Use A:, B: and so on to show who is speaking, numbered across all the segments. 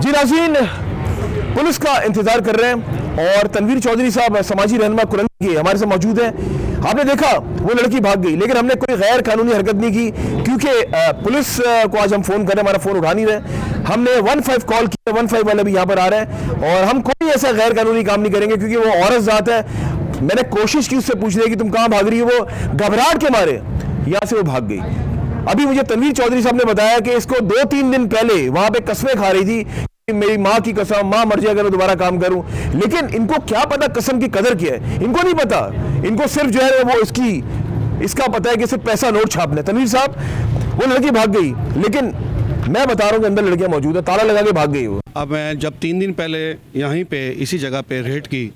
A: जी नाज़रीन, पुलिस का इंतजार कर रहे हैं और तनवीर चौधरी साहब समाजी रहनुमा कुरंदी के हमारे साथ मौजूद हैं। आपने देखा वो लड़की भाग गई, लेकिन हमने कोई गैर कानूनी हरकत नहीं की क्योंकि पुलिस को आज हम फोन कर रहे हैं, हमारा फोन उठा नहीं रहे। हमने 15 कॉल किया, 15 वाले भी यहाँ पर आ रहे हैं और हम कोई ऐसा गैर कानूनी काम नहीं करेंगे क्योंकि वो औरत जात है। मैंने कोशिश की उससे पूछने की तुम कहाँ भाग रही हो, वो घबराहट के मारे यहाँ से वो भाग गई। अभी मुझे तनवीर चौधरी साहब ने बताया कि इसको 2-3 दिन पहले वहां पे कसमें खा रही थी कि मेरी माँ की कसम, माँ मर जाए अगर मैं दोबारा काम करूं। लेकिन इनको क्या पता कसम की कदर क्या है, इनको नहीं पता। इनको सिर्फ जो है वो इसका पता है कि सिर्फ पैसा नोट छापना है। तनवीर साहब, वो लड़की भाग गई, लेकिन मैं बता रहा हूं कि अंदर लड़कियां मौजूद है, ताला लगा के भाग गई वो।
B: अब मैं जब 3 दिन पहले यहीं पे इसी जगह पे रेड की,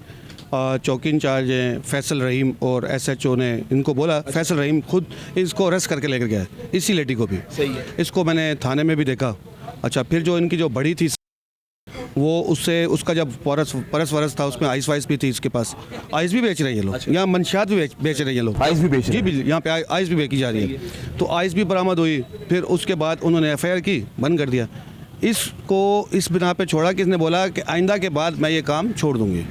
B: चौकी इंचार्ज हैं फैसल रहीम और SHO ने इनको बोला, फैसल रहीम खुद इसको अरेस्ट करके लेकर गया इसी लेडी को भी।
A: सही है।
B: इसको मैंने थाने में भी देखा। अच्छा, फिर जो इनकी जो बड़ी थी वो उसका जब परस वरस था उसमें आइस वाइस भी थी इसके पास। आइस भी बेच रहे हैं ये लोग। अच्छा। यहाँ मंशियात भी बेच रहे हैं लोग।
A: आइस भी बेच रहे हैं?
B: जी, यहाँ पे आइस भी बेची जा रही है। तो आइस भी बरामद हुई। फिर उसके बाद उन्होंने FIR की, बंद कर दिया। इसको इस बिना पे छोड़ा कि इसने बोला कि आइंदा के बाद मैं ये काम छोड़ दूँगी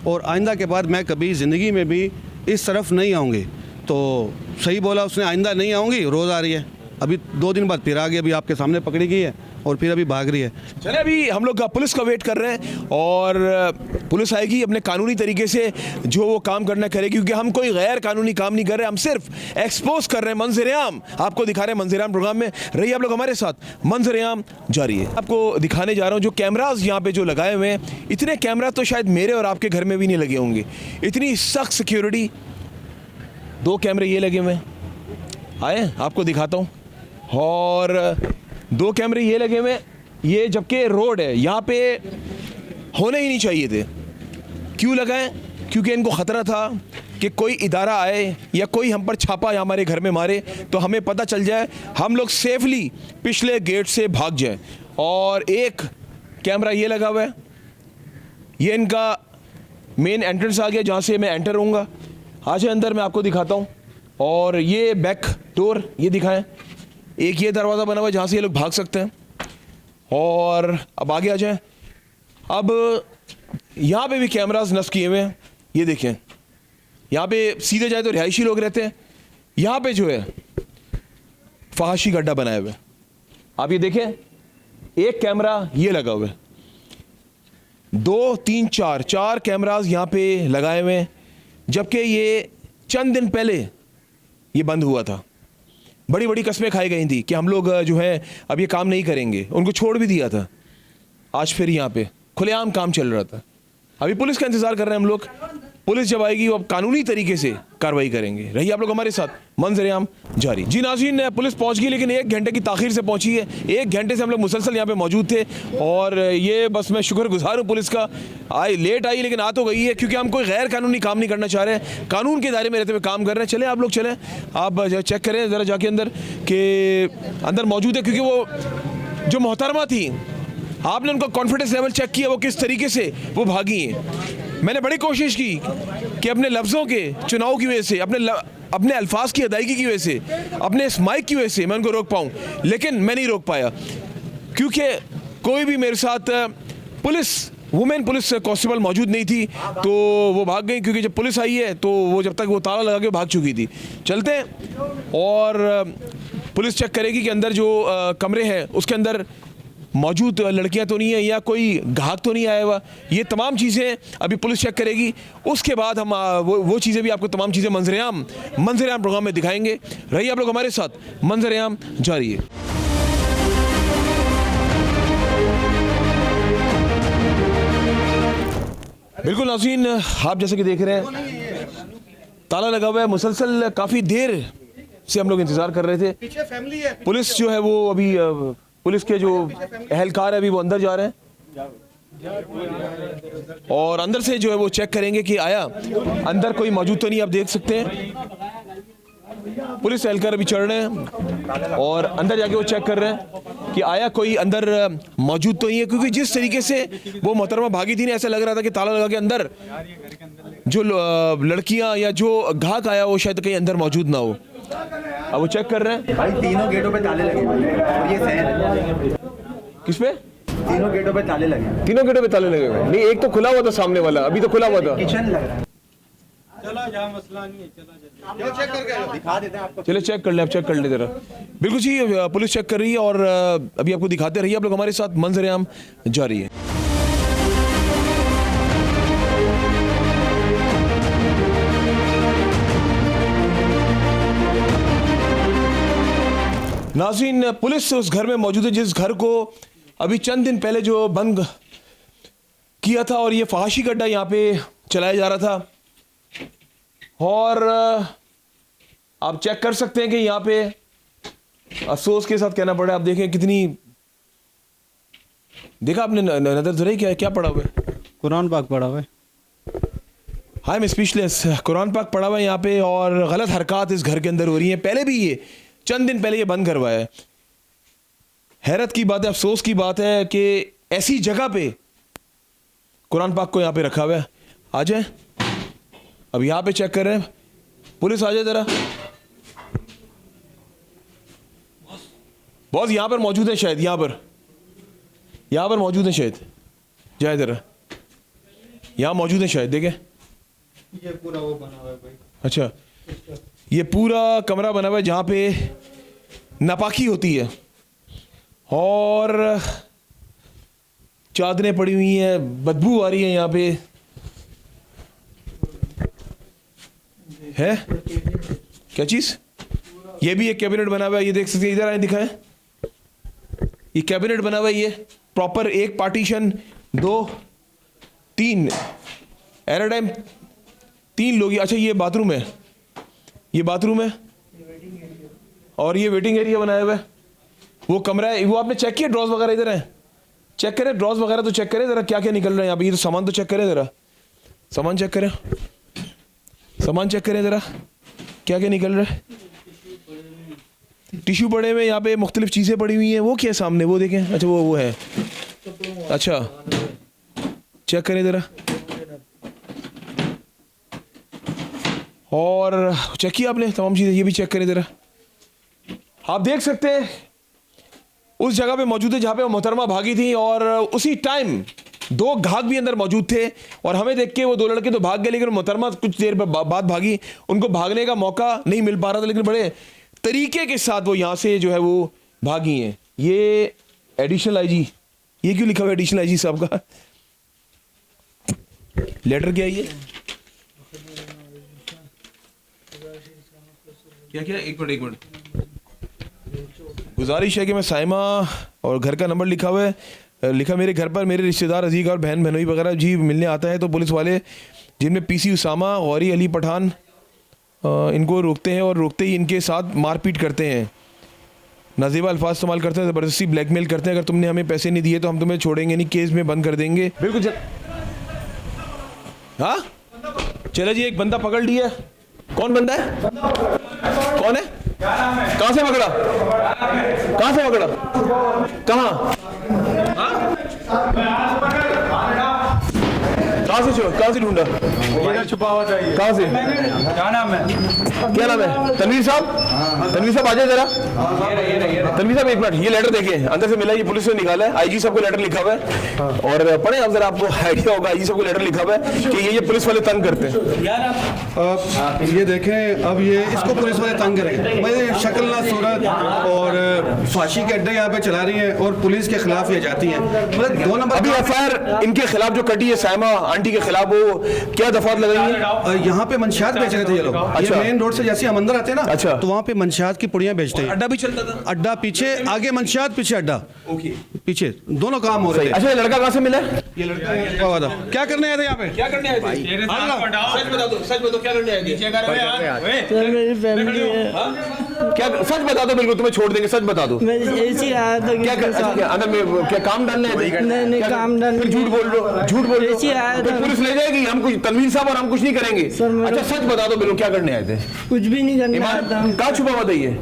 B: और आइंदा के बाद मैं कभी ज़िंदगी में भी इस तरफ नहीं आऊँगी। तो सही बोला उसने, आइंदा नहीं आऊँगी। रोज़ आ रही है, अभी 2 दिन बाद फिर आ गई, अभी आपके सामने पकड़ी गई है और फिर अभी भाग रही है।
A: चले, अभी हम लोग पुलिस का वेट कर रहे हैं और पुलिस आएगी अपने कानूनी तरीके से जो वो काम करना करेगी, क्योंकि हम कोई गैर कानूनी काम नहीं कर रहे, हम सिर्फ एक्सपोज कर रहे हैं मंजर-ए-आम आपको दिखा रहे हैं। मंजर-ए-आम प्रोग्राम में रहिए आप लोग हमारे साथ, मंजर-ए-आम जारी है। आपको दिखाने जा रहा हूँ जो कैमराज यहाँ पे जो लगाए हुए हैं, इतने कैमरा तो शायद मेरे और आपके घर में भी नहीं लगे होंगे, इतनी सख्त सिक्योरिटी। 2 कैमरे ये लगे हुए हैं, आए आपको दिखाता हूँ, और 2 कैमरे ये लगे हुए, ये जबकि रोड है, यहाँ पे होने ही नहीं चाहिए थे। क्यों लगाएं? क्योंकि इनको ख़तरा था कि कोई इदारा आए या कोई हम पर छापा या हमारे घर में मारे तो हमें पता चल जाए, हम लोग सेफली पिछले गेट से भाग जाए। और एक कैमरा ये लगा हुआ है, ये इनका मेन एंट्रेंस आ गया जहाँ से मैं एंटर होऊंगा। आज अंदर मैं आपको दिखाता हूँ, और ये बैक डोर ये दिखाएं, एक ये दरवाज़ा बना हुआ है जहाँ से ये लोग भाग सकते हैं। और अब आगे आ जाएं। अब यहाँ पे भी कैमरास नस्ब किए हुए हैं, ये देखें, यहाँ पे सीधे जाए तो रिहायशी लोग रहते हैं, यहाँ पे जो है फहाशी गड्ढा बनाया हुआ है। आप ये देखें, एक कैमरा ये लगा हुआ है, 2, 3, 4 कैमरास यहाँ पे लगाए हुए हैं, जबकि ये चंद दिन पहले ये बंद हुआ था। बड़ी बड़ी कस्में खाई गई थी कि हम लोग जो है अब ये काम नहीं करेंगे, उनको छोड़ भी दिया था। आज फिर यहाँ पे खुलेआम काम चल रहा था। अभी पुलिस का इंतज़ार कर रहे हैं हम लोग, पुलिस जब आएगी वो अब कानूनी तरीके से कार्रवाई करेंगे। रहिए आप लोग हमारे साथ, मंजर-ए-आम जारी। जी नाज़रीन, पुलिस पहुंच गई, लेकिन 1 घंटे की ताख़ीर से पहुंची है। 1 घंटे से हम लोग मुसलसल यहाँ पे मौजूद थे और ये बस मैं शुक्रगुजार हूँ पुलिस का। लेट आई लेकिन आ तो गई है, क्योंकि हम कोई गैर कानूनी काम नहीं करना चाह रहे हैं, कानून के दायरे में रहते हुए काम कर रहे हैं। चले आप लोग, चलें, आप चेक करें ज़रा जाके अंदर के अंदर मौजूद है, क्योंकि वो जो मोहतरमा थी, आपने उनका कॉन्फिडेंस लेवल चेक किया, वो किस तरीके से वो भागी हैं। मैंने बड़ी कोशिश की कि अपने लफ्ज़ों के चुनाव की वजह से, अपने अल्फाज की अदायगी की वजह से, अपने इस माइक की वजह से मैं उनको रोक पाऊँ, लेकिन मैं नहीं रोक पाया, क्योंकि कोई भी मेरे साथ वुमेन पुलिस कांस्टेबल मौजूद नहीं थी, तो वो भाग गई। क्योंकि जब पुलिस आई है तो वो जब तक वो ताला लगा के भाग चुकी थी। चलते हैं और पुलिस चेक करेगी कि अंदर जो कमरे हैं उसके अंदर मौजूद लड़कियां तो नहीं है या कोई ग्राहक तो नहीं आया हुआ। ये तमाम चीज़ें अभी पुलिस चेक करेगी, उसके बाद हम वो चीज़ें भी आपको तमाम चीज़ें मंजर-ए-आम प्रोग्राम में दिखाएंगे। रहिए आप लोग हमारे साथ, मंजर-ए-आम जारी है। बिल्कुल नाज़रीन, आप जैसे कि देख रहे हैं ताला लगा हुआ है, मुसलसल काफ़ी देर से हम लोग इंतज़ार कर रहे थे।
C: पीछे फैमिली है।
A: पुलिस जो है वो अभी पुलिस के जो एहलकार है अभी वो अंदर जा रहे हैं और अंदर से जो है वो चेक करेंगे कि आया अंदर कोई मौजूद तो नहीं। आप देख सकते हैं पुलिस एहलकार अभी चढ़ रहे हैं और अंदर जाके वो चेक कर रहे हैं कि आया कोई अंदर मौजूद तो नहीं है, क्योंकि जिस तरीके से वो मोहतरमा भागी थी ना, ऐसा लग रहा था कि ताला लगा के अंदर जो लड़कियां या जो ग्राहक आया वो शायद कहीं अंदर मौजूद ना हो। अब वो चेक कर रहे हैं।
C: भाई तीनों गेटों पे ताले लगे और ये सहन
A: किस पे?
C: तीनों गेटों पे ताले लगे,
A: तीनों गेटों पे ताले लगे हुए? नहीं, एक तो खुला हुआ था सामने वाला, अभी तो खुला हुआ था।
C: किचन लग रहा है।
D: चला जा, मसला नहीं है, चला जा।
B: ये चेक करके
C: दिखा देते हैं आपको।
A: चलिए चेक कर ले, आप चेक कर ले जरा। बिल्कुल जी, पुलिस चेक कर रही है और अभी आपको दिखाते रहिए आप लोग हमारे साथ, मंजर-ए-आम जारी है। नाज़रीन, पुलिस उस घर में मौजूद है जिस घर को अभी चंद दिन पहले जो बंद किया था और ये फहाशी गड्ढा यहाँ पे चलाया जा रहा था। और आप चेक कर सकते हैं कि यहाँ पे अफसोस के साथ कहना पड़ा, आप देखें कितनी, देखा आपने नजर धरे क्या क्या पड़ा हुआ है?
D: कुरान पाक पढ़ा हुआ है।
A: हाय, मैं स्पीचलेस। कुरान पाक पड़ा हुआ है यहाँ पे और गलत हरकत इस घर के अंदर हो रही हैं। पहले भी ये चंद दिन पहले ये बंद करवाया है। हैरत की बात है, अफसोस की बात है कि ऐसी जगह पे कुरान पाक को यहाँ पे रखा हुआ है। आ जाए, अब यहाँ पे चेक कर रहे हैं, पुलिस आ जाए जरा। बॉस यहाँ पर मौजूद है शायद, यहाँ पर मौजूद है शायद, जाए जरा, यहाँ मौजूद है शायद, देखें।
D: ये पूरा वो बना हुआ है भाई।
A: अच्छा, ये पूरा कमरा बना हुआ है जहाँ पे नापाकी होती है और चादरें पड़ी हुई हैं, बदबू आ रही है यहाँ पे, है क्या चीज़? ये भी एक कैबिनेट बना हुआ है, ये देख सकते हैं, इधर आए दिखाएं, ये कैबिनेट बना हुआ है, ये प्रॉपर एक पार्टीशन, 2 3 एट टाइम 3 लोग। अच्छा, ये बाथरूम है, ये बाथरूम है और ये वेटिंग एरिया बनाया हुआ है। वो कमरा है, वो आपने चेक किया? ड्रॉज वगैरह इधर है, चेक करें ड्रॉज वगैरह तो चेक करें ज़रा, क्या क्या निकल रहा है यहाँ पे। ये तो सामान तो चेक करें ज़रा, सामान चेक करें, सामान चेक करें ज़रा, क्या क्या निकल रहा है। टिश्यू पड़े हुए यहाँ पे, मुख्तलिफ चीज़ें पड़ी हुई हैं। वो क्या है सामने, वो देखें। अच्छा, वो है, अच्छा चेक करें ज़रा, और चेक किया आपने तमाम चीज़ें, ये भी चेक करें ज़रा। आप देख सकते हैं उस जगह पे मौजूद है जहाँ पे वो मोहतरमा भागी थी और उसी टाइम 2 घाघ भी अंदर मौजूद थे और हमें देख के वो 2 लड़के तो भाग गए, लेकिन मोहतरमा कुछ देर बाद भागी, उनको भागने का मौका नहीं मिल पा रहा था, लेकिन बड़े तरीके के साथ वो यहाँ से जो है वो भागी हैं। ये एडिशनल आईजी, ये क्यों लिखा हुआ है एडिशनल आईजी साहब का? लेटर क्या है ये? क्या क्या? एक मिनट, गुजारिश है कि मैं साइमा और घर का नंबर लिखा हुआ है, लिखा मेरे घर पर मेरे रिश्तेदार अजीज और बहन बहनोई वगैरह जी मिलने आता है तो पुलिस वाले जिनमें पीसी उसामा, गौरी अली पठान, इनको रोकते हैं और रोकते ही इनके साथ मारपीट करते हैं, नाज़ेबा अल्फाज इस्तेमाल करते हैं, ज़बरदस्ती ब्लैकमेल करते हैं। अगर तुमने हमें पैसे नहीं दिए तो हम तुम्हें छोड़ेंगे नहीं, केस में बंद कर देंगे। बिल्कुल। हाँ, चलो जी, एक बंदा पकड़ लिया। कौन बंदा है? कौन है? कहाँ से पकड़ा? कहाँ से पकड़ा? कहाँ? कहाँ से ढूंढा?
D: छुपा हुआ था ये।
A: कहाँ से?
D: क्या नाम है?
A: क्या नाम है? तनवीर साहब, तनवीर साहब आ जाए जरा। तनवीर साहब एक मिनट, ये लेटर देखिए, अंदर से मिला, ये पुलिस ने निकाला है, आईजी साहब को लेटर लिखा हुआ है और पढ़े आप जरा, आपको आइडिया होगा। आईजी साहब को लेटर लिखा हुआ है कि ये पुलिस वाले तंग करते हैं।
B: ये देखें, अब ये इसको पुलिस वाले तंग करेंगे। भाई शक्ल ना सूरत और फाशी के अड्डे यहाँ पे चला रही हैं और पुलिस के खिलाफ ये जाती हैं। मतलब 2 नंबर
A: अभी एफआईआर इनके खिलाफ जो कटी है साइमा आंटी के खिलाफ, वो क्या दफात लगाई है?
B: यहाँ पे मंशियात बेच रहे थे ये लोग।
A: अच्छा।
B: ये मेन रोड से जैसे हम अंदर आते हैं ना,
A: अच्छा,
B: तो वहाँ पे मंशियात की पुड़ियाँ बेचते हैं।
A: अड्डा भी चलता था?
B: अड्डा पीछे, आगे मंशियात, पीछे अड्डा। ओके, पीछे दोनों काम हो रहे थे।
A: अच्छा, ये लड़का कहाँ से मिला?
B: ये लड़का छुपा हुआ था। क्या करने आए थे यहाँ पे?
A: क्या करने आए थे? सच बता दो, सच बताओ, क्या करने आए थे?
E: सर मेरी फैमिली है।
A: क्या सच बता दो, बिल्कुल तुम्हें छोड़ देंगे, सच बता दो।
E: मैं ऐसे ही आया था
A: क्या कर, अच्छा, क्या अंदर में क्या काम डालने आए थे?
E: नहीं, काम डालने।
A: फिर झूठ बोल रहे हो, झूठ बोल रहे
E: ऐसे ही आया
A: हो,
E: था।
A: पुलिस ले जाएगी, हम कुछ, तनवीर साहब और हम कुछ नहीं करेंगे।
E: सर, मेरा-
A: अच्छा सच बता दो बिल्कुल, क्या करने आए थे?
E: कुछ भी नहीं करने आया था।
A: कहाँ छुपा हुआ था ये?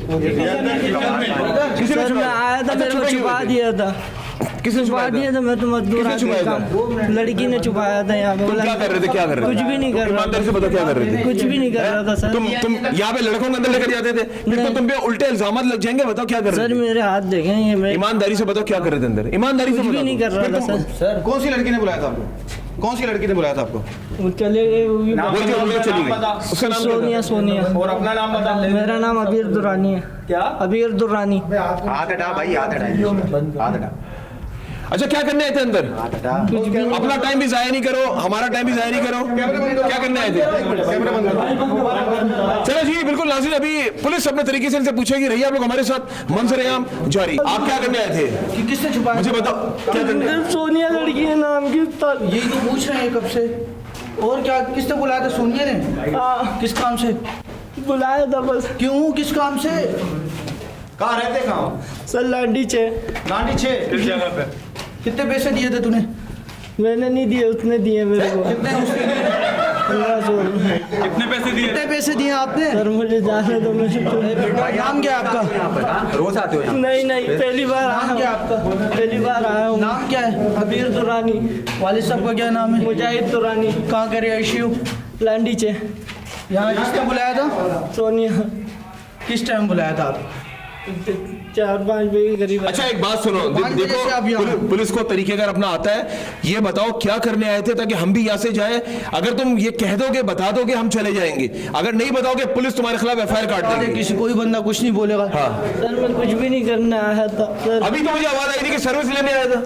A: किसी ने
E: सर मैं
A: छुपा?
E: आया था,
A: अच्छा,
E: मेरे को छुपा दिया था।
A: किसने
E: छुपा
A: छुपाया
E: दिया
A: था?
E: था, मैं तो मजदूर
A: किसने
E: आदमी
A: छुपाया था?
E: काम लड़की ने छुपाया था यहाँ पे।
A: तुम क्या कर रहे थे, क्या कर रहे थे?
E: कुछ भी नहीं कर रहा
A: ईमानदारी से बताओ क्या कर रहे थे?
E: कुछ भी नहीं कर रहा था सर।
A: तुम यहाँ पे लड़कों को अंदर लेकर जाते थे, फिर तो तुम पे उल्टे इल्जाम लग जाएंगे। बताओ क्या कर
E: सर
A: रहे थे?
E: मेरे हाथ देखें ये मैं
A: ईमानदारी से बताओ क्या कर रहे थे अंदर, ईमानदारी से
E: कुछ भी
A: बताओ।
E: नहीं कर रहा
A: फिर
E: था
A: तुम-
E: सर।
B: कौन सी लड़की ने बुलाया था आपको? कौन सी लड़की ने बुलाया था आपको?
E: वो चले गए, वो भी
A: वो जो उनको चली गई, उसका नाम क्या था?
E: सोनिया सोनिया।
D: और अपना नाम बता।
E: मेरा नाम अबीर दुरानी है।
D: क्या?
E: अबीर दुरानी।
C: हाथ हटा भाई, हाथ हटा, हाथ हटा,
A: अच्छा क्या करने आए थे अंदर?
C: हाथ हटा।
E: कुछ भी नहीं।
A: अपना टाइम भी जाया नहीं करो, हमारा टाइम भी जाया नहीं करो। क्या करने आए थे? चलो जी, बिल्कुल नाज़रीन, अभी पुलिस अपने तरीके से इनसे पूछेगी। रहिए आप लोग हमारे साथ, मंजर-ए-आम जारी। आप क्या करने आए थे?
C: किसने छुपाया?
A: मुझे बताओ क्या करने?
E: सिर्फ सोनिया लड़की है नाम की।
C: यही तो पूछ रहे हैं कब से। और क्या, किसने बुलाया था? सोनिया ने?
E: हाँ,
C: किस काम से?
E: बुलाया था बस।
C: क्यों, किस काम से? कहाँ रहते, कहाँ?
E: सर लाडी चे
C: गांधी छे।
D: किस जगह पे?
C: कितने पैसे दिए थे तूने?
E: मैंने नहीं दिए, उसने दिए मेरे को।
C: कितने उसने दिए?
E: 1500 रुपये।
D: कितने पैसे दिए?
C: कितने पैसे दिए आपने?
E: सर मुझे जाने दो, मैं
C: नाम क्या है आपका? रोज आते हो यहाँ?
E: नहीं नहीं, पहली बार आया
C: नाम क्या
E: हूँ।
C: आपका?
E: पहली बार आया हूँ।
C: नाम क्या है?
E: अबीर दुरानी।
C: वालिद साहब का क्या नाम है?
E: मुजाहिद दुरानी।
C: कहाँ का रिहायशी हो?
E: लाडी चे
C: यहाँ किसने बुलाया था?
E: सोनिया।
C: किस टाइम बुलाया था आप?
E: 4-5 बजे के करीब।
A: अच्छा एक बात सुनो,
C: 5 बजे
A: देखो
C: से आप यहाँ?
A: पुलिस को तरीकेकार अपना आता है। ये बताओ क्या करने आए थे, ताकि हम भी यहाँ से जाएं। अगर तुम ये कह दोगे, बता दोगे, हम चले जाएंगे। अगर नहीं बताओगे, पुलिस तुम्हारे खिलाफ FIR काट देगी।
C: किसी कोई बंदा कुछ नहीं बोलेगा।
A: हाँ,
E: सर मैं कुछ भी नहीं करने आया था सर।
A: अभी तो मुझे आवाज आई थी कि सर्विस लेने आया था।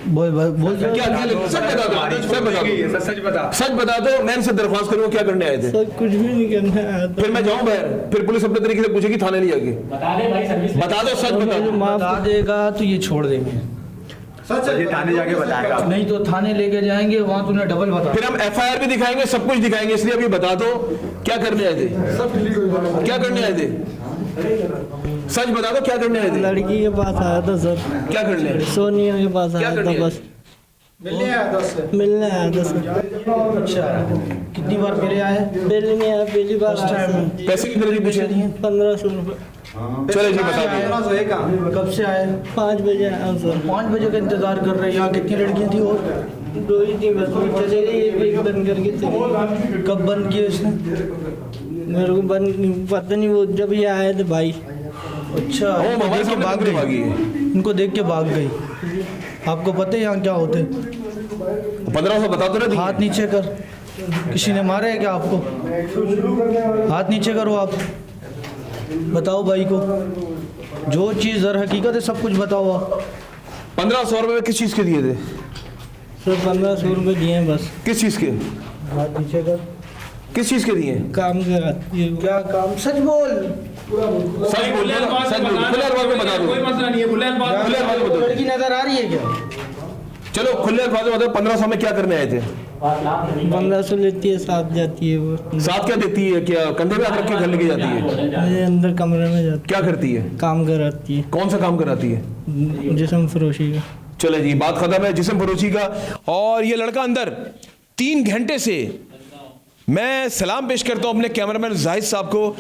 C: बोल बोल
A: क्या क्या सच बता दो, सच बता दो,
D: सच बता।
A: सच बता दो। मैं इनसे दरख्वास्त करूंगा, क्या करने आए थे?
E: सर कुछ भी नहीं करने आया था।
A: फिर मैं जाऊं बाहर, फिर पुलिस अपने तरीके से पूछेगी थाने ले जाके। बता दो, सच बता दो।
C: बता देगा तो ये छोड़ देंगे,
D: थाने जाके बताएगा।
C: नहीं तो थाने लेके जाएंगे, वहाँ तूने डबल बता।
A: फिर हम FIR भी दिखाएंगे, सब कुछ दिखाएंगे। इसलिए अभी बता दो क्या करने आए थे, क्या करने आए थे? सच बता दो क्या करने आए थे?
E: लड़की के पास आया था सर,
A: क्या करने?
E: सोनिया के पास
A: क्या
E: आया
A: करने
E: था
A: आए?
E: बस। मिलने आया था सर।
C: अच्छा, कितनी बार फिर आए?
E: पहले नहीं आया, पहली बार आया सर।
A: पैसे कितने जी पूछे?
E: 1500 रुपये।
A: चलो जी बता दो।
C: कब से आए?
E: 5 बजे आया सर।
C: 5 बजे का इंतजार कर रहे हैं। यहाँ कितनी लड़कियाँ थी? और
E: 2 ही थी बस, वो चले गई, एक बंद करके चली गई।
C: कब बंद किए इसने?
E: मेरे को बंद पता नहीं, वो जब ये आए थे भाई।
C: अच्छा,
A: ओ,
C: इनको
A: हमारे
C: देख के
A: सामने
C: भाग
A: भागी
C: गई।
A: है।
C: इनको देख के भाग गई। आपको पता है यहाँ क्या होते?
A: 1500 बता दो ना।
C: हाथ नीचे कर। किसी ने मारा है क्या आपको? हाथ नीचे करो आप। बताओ भाई को, जो चीज़ दर हकीकत है सब कुछ बताओ आप।
A: 1500 रुपए किस चीज के दिए थे?
E: सर 1500 रुपये दिए हैं बस।
A: किस चीज के?
C: हाथ नीचे कर।
A: किस चीज के दिए?
E: काम कराती है वो।
C: क्या काम? सच बोल।
A: सही बोल रहे हो, सच बोल। खुले अल्फाज में बता दो,
D: कोई मसला नहीं है, खुले अल्फाज।
A: खुले अल्फाज में बताओ।
C: लड़की नजर आ रही है क्या?
A: चलो खुले अल्फाज में बताओ, 1500 में क्या करने आए थे?
E: 1500 लेती है, साथ जाती है वो।
A: साथ क्या देती है? क्या कंधे पे हाथ रख के घर लेके जाती है?
E: मेरे अंदर कमरे में जाती
A: क्या करती है?
E: है, काम कराती है,
A: कौन सा काम कराती है?
E: जिस्म फरोशी का।
A: चले जी, बात खत्म है जिस्म फरोशी का। और ये लड़का अंदर 3 घंटे से, मैं सलाम पेश करता हूं अपने कैमरामैन जाहिद साहब को।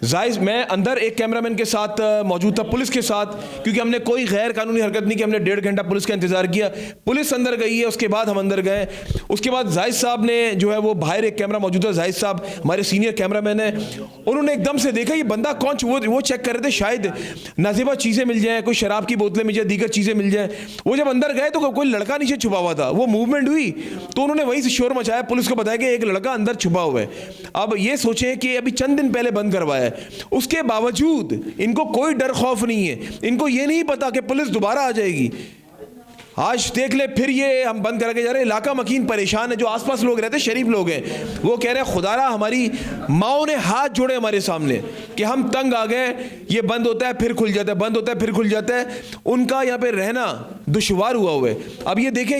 A: जाहिद, मैं अंदर एक कैमरामैन के साथ मौजूद था, पुलिस के साथ, क्योंकि हमने कोई गैर कानूनी हरकत नहीं की। हमने 1.5 घंटा पुलिस का इंतजार किया। पुलिस अंदर गई है, उसके बाद हम अंदर गए। उसके बाद जाहिद साहब ने जो है वो बाहर एक कैमरा मौजूद था, जाहिद साहब हमारे सीनियर कैमरामैन हैं, उन्होंने एकदम से देखा ये बंदा कौन, वो चेक कर रहे थे शायद नाजिबा चीज़ें मिल जाएँ, कोई शराब की बोतलें मिल जाए, दीगर चीज़ें मिल जाएँ। वो जब अंदर गए तो कोई लड़का नीचे छुपा हुआ था। वो मूवमेंट हुई तो उन्होंने वहीं से शोर मचाया, पुलिस को बताया कि एक लड़का अंदर छुपा हुआ है। अब ये सोचें कि अभी चंद दिन पहले बंद करवाया है, उसके बावजूद इनको कोई डर खौफ नहीं है। इनको ये नहीं पता कि पुलिस दोबारा आ जाएगी। आज देख ले, फिर ये हम बंद करके जा रहे हैं। इलाका मकीन परेशान है, जो आसपास लोग रहते हैं शरीफ लोग हैं, वो कह रहे हैं खुदारा हमारी माओ ने हाथ जोड़े हमारे सामने कि हम तंग आ गए, ये बंद होता है फिर खुल जाता है, बंद होता है फिर खुल जाता है। उनका यहाँ पे रहना दुश्वार हुआ हुआ है। अब ये देखें,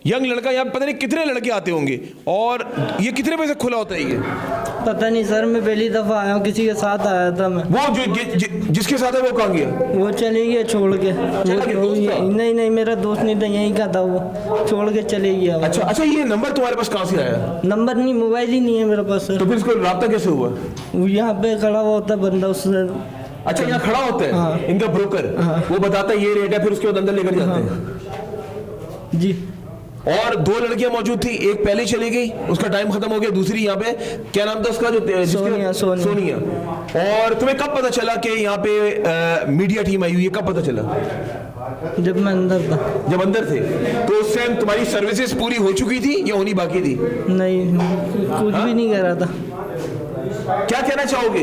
A: यंग लड़का यहाँ पता नहीं कितने लड़के आते होंगे, और ये कितने बजे से खुला होता है? ये
E: पता नहीं सर, मैं पहली दफ़ा आया हूँ, किसी के साथ आया था मैं।
A: वो जो जिसके साथ है वो कहाँ गया?
E: वो चले गया छोड़ के।
A: दोस्त था?
E: नहीं, मेरा दोस्त नहीं था, यहीं का था, वो छोड़ के चले गया।
A: अच्छा, ये नंबर तुम्हारे पास कहाँ से आया?
E: नंबर नहीं, मोबाइल ही नहीं है मेरे पास सर।
A: तो फिर इसको राब्ता कैसे हुआ?
E: वो यहाँ पे खड़ा हुआ होता बंदा, उसने
A: अच्छा, यहाँ खड़ा होता है
E: हाँ।
A: इनका ब्रोकर, वो बताता है ये रेट है, फिर उसके बाद अंदर लेकर जाते हैं।
E: जी
A: और 2 लड़कियां मौजूद थी, एक पहले चली गई, उसका टाइम खत्म हो गया, दूसरी यहाँ पे क्या नाम था उसका, जो
E: सोनिया।
A: सोनिया। और तुम्हें कब पता चला कि यहाँ पे मीडिया टीम आई हुई है, कब पता चला?
E: जब मैं अंदर था।
A: जब अंदर थे तो उस टाइम तुम्हारी सर्विसेज पूरी हो चुकी थी या होनी बाकी थी?
E: नहीं, कुछ भी नहीं कर रहा था
A: क्या कहना चाहोगे?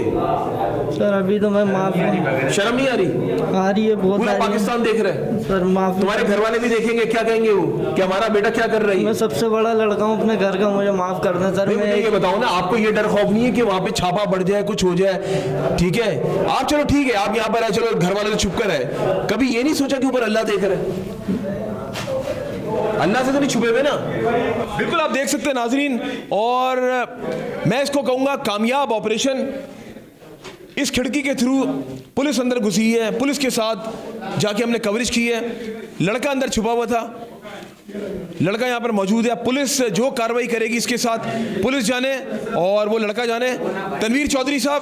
E: सर। अभी तो मैं माफ हूँ।
A: शर्म नहीं आ रही?
E: आ रही है, बहुत
A: पूरा
E: आ रही है।
A: पाकिस्तान देख रहा है।
E: सर माफ।
A: तुम्हारे घर वाले भी देखेंगे, क्या कहेंगे वो कि हमारा बेटा क्या कर रही है?
E: मैं सबसे बड़ा लड़का हूँ अपने घर का, मुझे माफ कर दें सर।
A: नहीं, मुझे ये बताओ ना, आपको ये डर खौफ नहीं है कि वहां पे छापा बढ़ जाए, कुछ हो जाए? ठीक है, आप चलो ठीक है, आप यहाँ पर आए, चलो घर वाले तो छुप कर है, कभी ये नहीं सोचा कि ऊपर अल्लाह देख रहा है? अल्लाह से तो नहीं छुपे हुए ना। बिल्कुल, आप देख सकते हैं नाजरीन, और मैं इसको कहूंगा कामयाब ऑपरेशन। इस खिड़की के थ्रू पुलिस अंदर घुसी है, पुलिस के साथ जाके हमने कवरेज की है। लड़का अंदर छुपा हुआ था, लड़का यहाँ पर मौजूद है। पुलिस जो कार्रवाई करेगी इसके साथ पुलिस जाने और वो लड़का जाने। तनवीर चौधरी साहब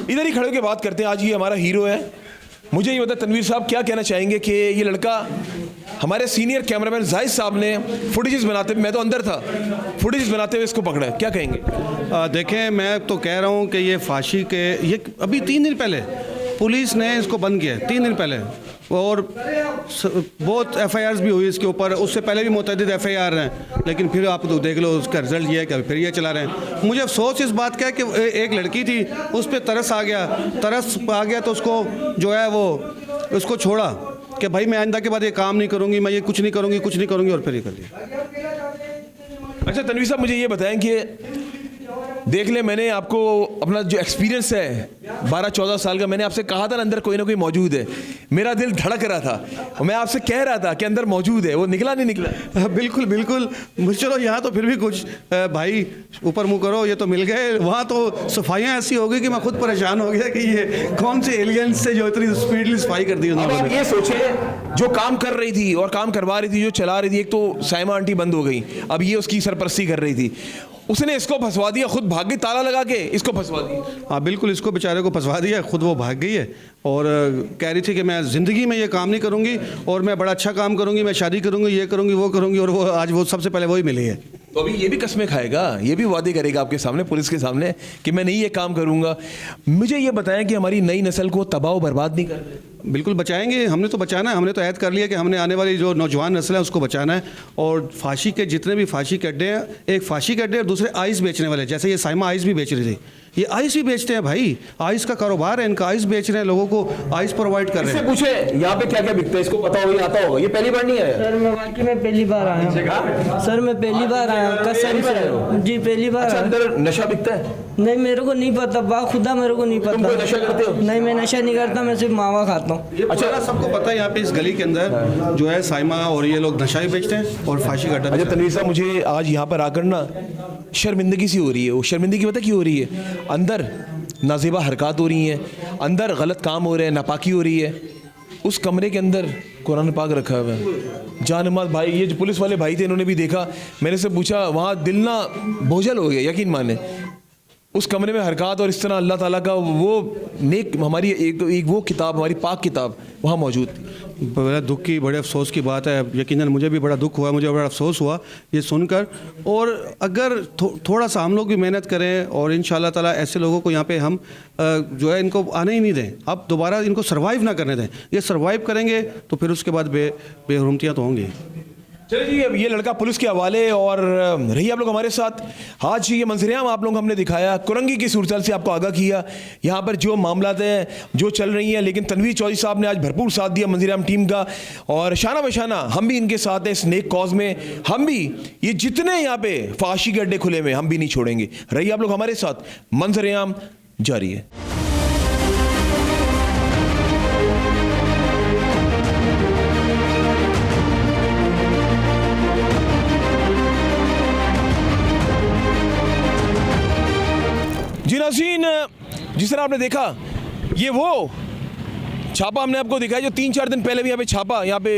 A: इधर ही खड़े होकर बात करते हैं, आज ये हमारा हीरो है। मुझे ये बता तनवीर साहब, क्या कहना चाहेंगे कि ये लड़का, हमारे सीनियर कैमरामैन जाहिद साहब ने फुटेजेस बनाते हुए, मैं तो अंदर था, फुटेजेस बनाते हुए इसको पकड़ा है, क्या कहेंगे?
B: देखें, मैं तो कह रहा हूँ कि ये फांसी के, ये अभी 3 दिन पहले पुलिस ने इसको बंद किया है, 3 दिन पहले, और बहुत FIRs भी हुई इसके ऊपर। उससे पहले भी मुतअद्दिद FIR हैं, लेकिन फिर आप तो देख लो उसका रिजल्ट ये है कि फिर ये चला रहे हैं। मुझे अफसोस इस बात का है कि एक लड़की थी, उस पर तरस आ गया तो उसको जो है वो उसको छोड़ा कि भाई मैं आइंदा के बाद ये काम नहीं करूँगी, मैं ये कुछ नहीं करूँगी, और फिर ये कर लिया।
A: अच्छा तनवीर साहब, मुझे ये बताएं कि देख ले, मैंने आपको अपना जो एक्सपीरियंस है 12-14 साल का, मैंने आपसे कहा था ना अंदर कोई ना कोई मौजूद है। मेरा दिल धड़क रहा था और मैं आपसे कह रहा था कि अंदर मौजूद है, वो निकला नहीं निकला?
B: बिल्कुल बिल्कुल। चलो यहाँ तो फिर भी कुछ भाई ऊपर मुँह करो, ये तो मिल गए। वहाँ तो सफाइयाँ ऐसी हो गई कि मैं खुद परेशान हो गया कि ये कौन से एलियंस से जो इतनी स्पीडली सफाई कर दी
A: अब आप
B: उन्होंने।
A: ये सोचे, जो काम कर रही थी और काम करवा रही थी, जो चला रही थी, एक तो साइमा आंटी बंद हो गई, अब ये उसकी सरपरस्ती कर रही थी, उसने इसको फंसवा दिया, खुद भाग गई, ताला लगा के इसको फंसवा दिया।
B: हाँ बिल्कुल, इसको बेचारे को फंसवा दिया, खुद वो भाग गई है और कह रही थी कि मैं ज़िंदगी में ये काम नहीं करूँगी और मैं बड़ा अच्छा काम करूँगी, मैं शादी करूँगी, ये करूँगी, वो करूँगी, और वो आज वो सबसे पहले वही मिली है।
A: तो अभी ये भी कस्में खाएगा, ये भी वादे करेगा आपके सामने, पुलिस के सामने, कि मैं नहीं ये काम करूँगा। मुझे ये बताएं कि हमारी नई नस्ल को तबाह व बर्बाद नहीं कर रहे?
B: बिल्कुल बचाएंगे, हमने तो बचाना है, हमने तो ऐद कर लिया कि हमने आने वाली जो नौजवान नस्ल है उसको बचाना है। और फांसी के जितने भी फांसी के अड्डे हैं, एक फांसी के अड्डे और दूसरे आइस बेचने वाले, जैसे ये साइमा आइस भी बेच रही थी, ये आइस भी बेचते हैं भाई, आइस का कारोबार है इनका, आइस बेच रहे हैं, लोगों को आइस प्रोवाइड कर रहे
A: इससे
B: हैं।
A: पूछे यहाँ पे क्या क्या बिकता है, इसको पता होगा, आता होगा, ये पहली बार नहीं आया?
E: सर मैं वाकई में पहली बार आया हूँ। सर मैं पहली बार आया हूँ, कसम से जी पहली बार
A: अच्छा,
E: आया।
A: अंदर नशा बिकता है?
E: नहीं मेरे को नहीं पता, खुदा मेरे को नहीं
A: तुम कोई
E: पता।
A: नशा करते हो?
E: नहीं मैं नशा नहीं करता, मैं सिर्फ मावा खाता हूँ।
B: अच्छा, सबको पता है यहाँ पे इस गली के अंदर जो है साइमा और ये लोग नशा भी बेचते हैं और फांसी का अड्डा।
A: अच्छा तनवीर साहब, मुझे आज यहाँ पर आकर ना शर्मिंदगी सी हो रही है। वो शर्मिंदगी पता क्यों हो रही है? अंदर नाजेबा हरकत हो रही हैं, अंदर गलत काम हो रहे हैं, नापाकी हो रही है। उस कमरे के अंदर कुरान पाक रखा हुआ है। जानमाज भाई, ये जो पुलिस वाले भाई थे, इन्होंने भी देखा, मैंने से पूछा, वहाँ दिल ना बोझल हो गया, यकीन माने। उस कमरे में हरकत और इस तरह अल्लाह ताला का वो नेक, हमारी एक वो किताब, हमारी पाक किताब वहाँ मौजूद थी।
B: बड़ा दुख की, बड़े अफसोस की बात है। यकीनन मुझे भी बड़ा दुख हुआ, मुझे बड़ा अफसोस हुआ ये सुनकर। और अगर थोड़ा सा हम लोग भी मेहनत करें और इंशाअल्लाह ताला ऐसे लोगों को यहाँ पे हम जो है इनको आने ही नहीं दें, अब दोबारा इनको सर्वाइव ना करने दें। ये सर्वाइव करेंगे तो फिर उसके बाद बेहरमतियाँ तो होंगी।
A: चलिए जी, अब ये लड़का पुलिस के हवाले, और रही आप लोग हमारे साथ। आज ये मंजरेआम आप लोग हमने दिखाया, कुरंगी की सूरत से आपको आगाह किया, यहाँ पर जो मामलात हैं जो चल रही हैं। लेकिन तनवीर चौधरी साहब ने आज भरपूर साथ दिया मंजरेआम टीम का, और शाना बशाना हम भी इनके साथ हैं इस नेक कॉज में। हम भी ये जितने यहाँ पे फांसी के अड्डे खुले में, हम भी नहीं छोड़ेंगे। रही आप लोग हमारे साथ, मंजरेआम जारी है। जी नाज़रीन, जिस तरह आपने देखा, ये वो छापा हमने आपको दिखाया जो 3-4 दिन पहले भी यहाँ पे छापा यहाँ पे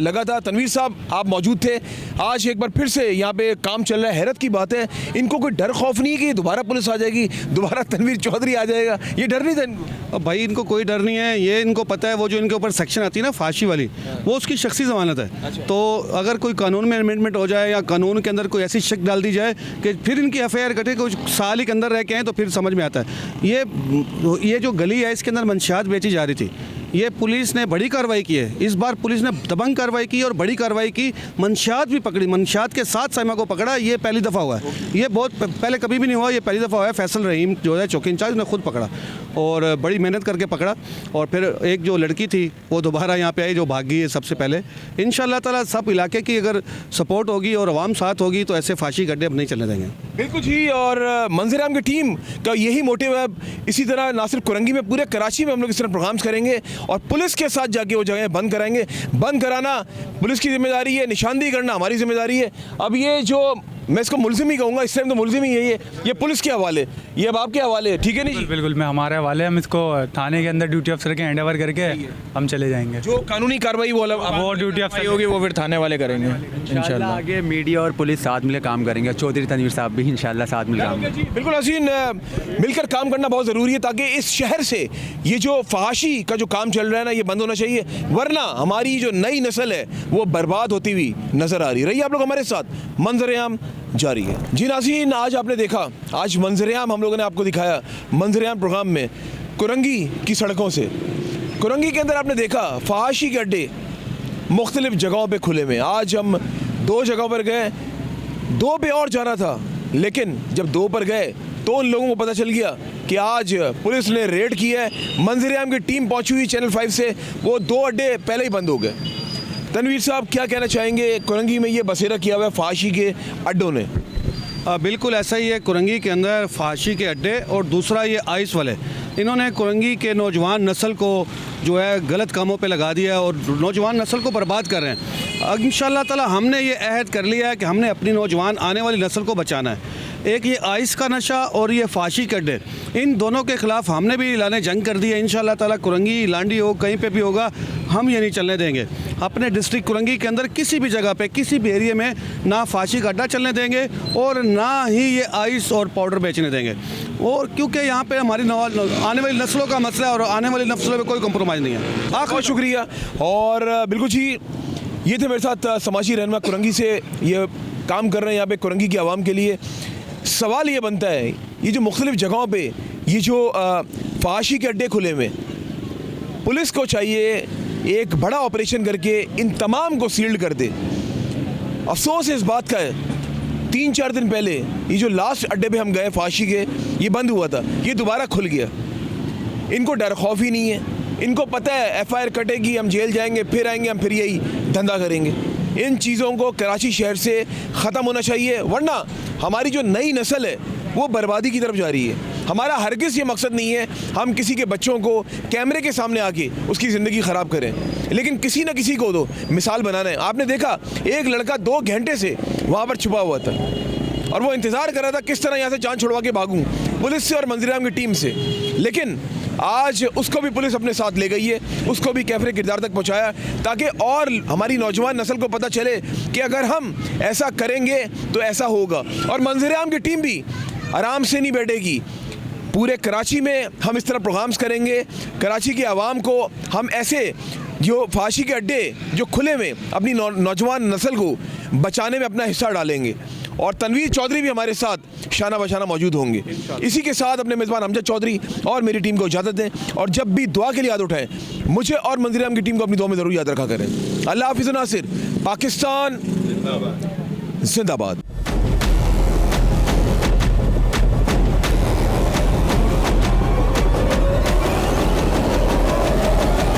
A: लगा था। तनवीर साहब आप मौजूद थे, आज एक बार फिर से यहाँ पे काम चल रहा है। हैरत की बात है, इनको कोई डर खौफ नहीं है कि दोबारा पुलिस आ जाएगी, दोबारा तनवीर चौधरी आ जाएगा, ये डर नहीं था इनको?
B: अब भाई इनको कोई डर नहीं है, ये इनको पता है वो जो इनके ऊपर सेक्शन आती है ना फांसी वाली, वो उसकी शख्सी ज़मानत है। तो अगर कोई कानून में अमेंडमेंट हो जाए या कानून के अंदर कोई ऐसी शक डाल दी जाए कि फिर इनकी FIR कटे, कुछ साल ही के अंदर रह के आए, तो फिर समझ में आता है। ये जो गली है इसके अंदर मंशियात बेची जा रही थी, ये पुलिस ने बड़ी कार्रवाई की है। इस बार पुलिस ने दबंग कार्रवाई की और बड़ी कार्रवाई की, मंशियात भी पकड़ी, मंशियात के साथ साइमा को पकड़ा। ये पहली दफ़ा हुआ है, ये बहुत पहले कभी भी नहीं हुआ, ये पहली दफ़ा हुआ है। फैसल रहीम जो है चौकी इंचार्ज ने खुद पकड़ा और बड़ी मेहनत करके पकड़ा। और फिर एक जो लड़की थी वो दोबारा यहाँ पे आई जो भाग गई है सबसे पहले। इंशाअल्लाह ताला सब इलाके की अगर सपोर्ट होगी और आवाम साथ होगी तो ऐसे फांसी गड्ढे अब नहीं चलने देंगे।
A: बिल्कुल जी। और मंजरेआम की टीम का यही मोटिव है। इसी तरह ना सिर्फ कुरंगी में, पूरे कराची में हम लोग इस तरह प्रोग्राम्स करेंगे और पुलिस के साथ जाके वो जगह बंद कराएंगे। बंद कराना पुलिस की जिम्मेदारी है, निशानदेही करना हमारी जिम्मेदारी है। अब ये जो मैं इसको मुलजिम ही कहूँगा, इस टाइम तो मुलजिम ही है ये पुलिस के हवाले, ये अब आपके हवाले है, ठीक है नहीं जी?
D: बिल्कुल मैं हमारे हवाले, हम इसको थाने के अंदर ड्यूटी अफसर के हैंड ओवर करके हम चले जाएंगे।
A: जो कानूनी कार्रवाई वो
D: ड्यूटी अफसर
F: होगी वो फिर थाने वाले करेंगे इंशाल्लाह। आगे मीडिया और पुलिस साथ मिलकर काम करेंगे, चौधरी तनवीर साहब भी इंशाल्लाह साथ मिलकर काम करेंगे।
A: बिल्कुल हसीन, मिलकर काम करना बहुत ज़रूरी है ताकि इस शहर से ये जो फहाशी का जो काम चल रहा है ना ये बंद होना चाहिए, वरना हमारी जो नई नस्ल है वो बर्बाद होती हुई नज़र आ रही। रही आप लोग हमारे साथ, मंजरेआम जारी है जी नाज़रीन। आज आपने देखा, आज मंजरेआम हम लोगों ने आपको दिखाया मंजरेआम प्रोग्राम में कुरंगी की सड़कों से। कुरंगी के अंदर आपने देखा फहाशी के अड्डे मुख्तलिफ जगहों पे खुले में। आज हम 2 जगहों पर गए, 2 पे और जाना था, लेकिन जब 2 पर गए तो उन लोगों को पता चल गया कि आज पुलिस ने रेड की है। मंजरेआम की टीम पहुंची हुई चैनल 5 से, वो 2 अड्डे पहले ही बंद हो गए। तनवीर साहब क्या कहना चाहेंगे, कुरंगी में ये बसेरा किया हुआ है फहाशी के अड्डों ने?
B: बिल्कुल ऐसा ही है, कुरंगी के अंदर फहाशी के अड्डे और दूसरा ये आइस वाले, इन्होंने कुरंगी के नौजवान नस्ल को जो है गलत कामों पे लगा दिया और नौजवान नस्ल को बर्बाद कर रहे हैं। अब इंशाअल्लाह ताला हमने ये अहद कर लिया है कि हमने अपनी नौजवान आने वाली नस्ल को बचाना है। एक ये आइस का नशा और ये फांसी के अड्डे, इन दोनों के ख़िलाफ़ हमने भी ऐलान जंग कर दी है। इंशाअल्लाह ताला कुरंगी, लांडी हो, कहीं पे भी होगा, हम ये नहीं चलने देंगे। अपने डिस्ट्रिक्ट कुरंगी के अंदर किसी भी जगह पे, किसी भी एरिया में ना फांसी का अड्डा चलने देंगे और ना ही ये आइस और पाउडर बेचने देंगे। और क्योंकि यहाँ पे हमारी आने वाली नस्लों का मसला है और आने वाली नस्लों में कोई कंप्रोमाइज़ नहीं है।
A: बहुत शुक्रिया। और बिल्कुल जी, ये थे मेरे साथ समाजी रहनुमा कुरंगी से, ये काम कर रहे हैं यहाँ पे कुरंगी की आवाम के लिए। सवाल ये बनता है, ये जो मुख्तलिफ जगहों पे ये जो फहाशी के अड्डे खुले में, पुलिस को चाहिए एक बड़ा ऑपरेशन करके इन तमाम को सील्ड कर दे। अफसोस इस बात का है, 3-4 दिन पहले ये जो लास्ट अड्डे पे हम गए फहाशी के, ये बंद हुआ था, ये दोबारा खुल गया। इनको डर खौफ ही नहीं है, इनको पता है FIR कटेगी, हम जेल जाएंगे, फिर आएंगे, हम फिर यही धंधा करेंगे। इन चीज़ों को कराची शहर से ख़त्म होना चाहिए, वरना हमारी जो नई नस्ल है वो बर्बादी की तरफ जा रही है। हमारा हरगिज़ ये मकसद नहीं है हम किसी के बच्चों को कैमरे के सामने आके उसकी ज़िंदगी ख़राब करें, लेकिन किसी न किसी को तो मिसाल बनाना है। आपने देखा एक लड़का 2 घंटे से वहाँ पर छुपा हुआ था और वो इंतज़ार कर रहा था किस तरह यहाँ से जान छुड़वा के भागूँ पुलिस से और मंजरेआम की टीम से, लेकिन आज उसको भी पुलिस अपने साथ ले गई है, उसको भी कैफरे किरदार तक पहुंचाया ताकि और हमारी नौजवान नस्ल को पता चले कि अगर हम ऐसा करेंगे तो ऐसा होगा। और मंजरेआम की टीम भी आराम से नहीं बैठेगी, पूरे कराची में हम इस तरह प्रोग्राम्स करेंगे। कराची की आवाम को हम ऐसे जो फांसी के अड्डे जो खुले में अपनी नौजवान नस्ल को बचाने में अपना हिस्सा डालेंगे। और तनवीर चौधरी भी हमारे साथ शाना बशाना मौजूद होंगे। इसी के साथ अपने मेज़बान अमजद चौधरी और मेरी टीम को इजाज़त दें, और जब भी दुआ के लिए याद उठाएं मुझे और मंजरेआम की टीम को अपनी दुआ में ज़रूर याद रखा करें। अल्लाह हाफ़िज़ नासिर, पाकिस्तान जिंदाबाद।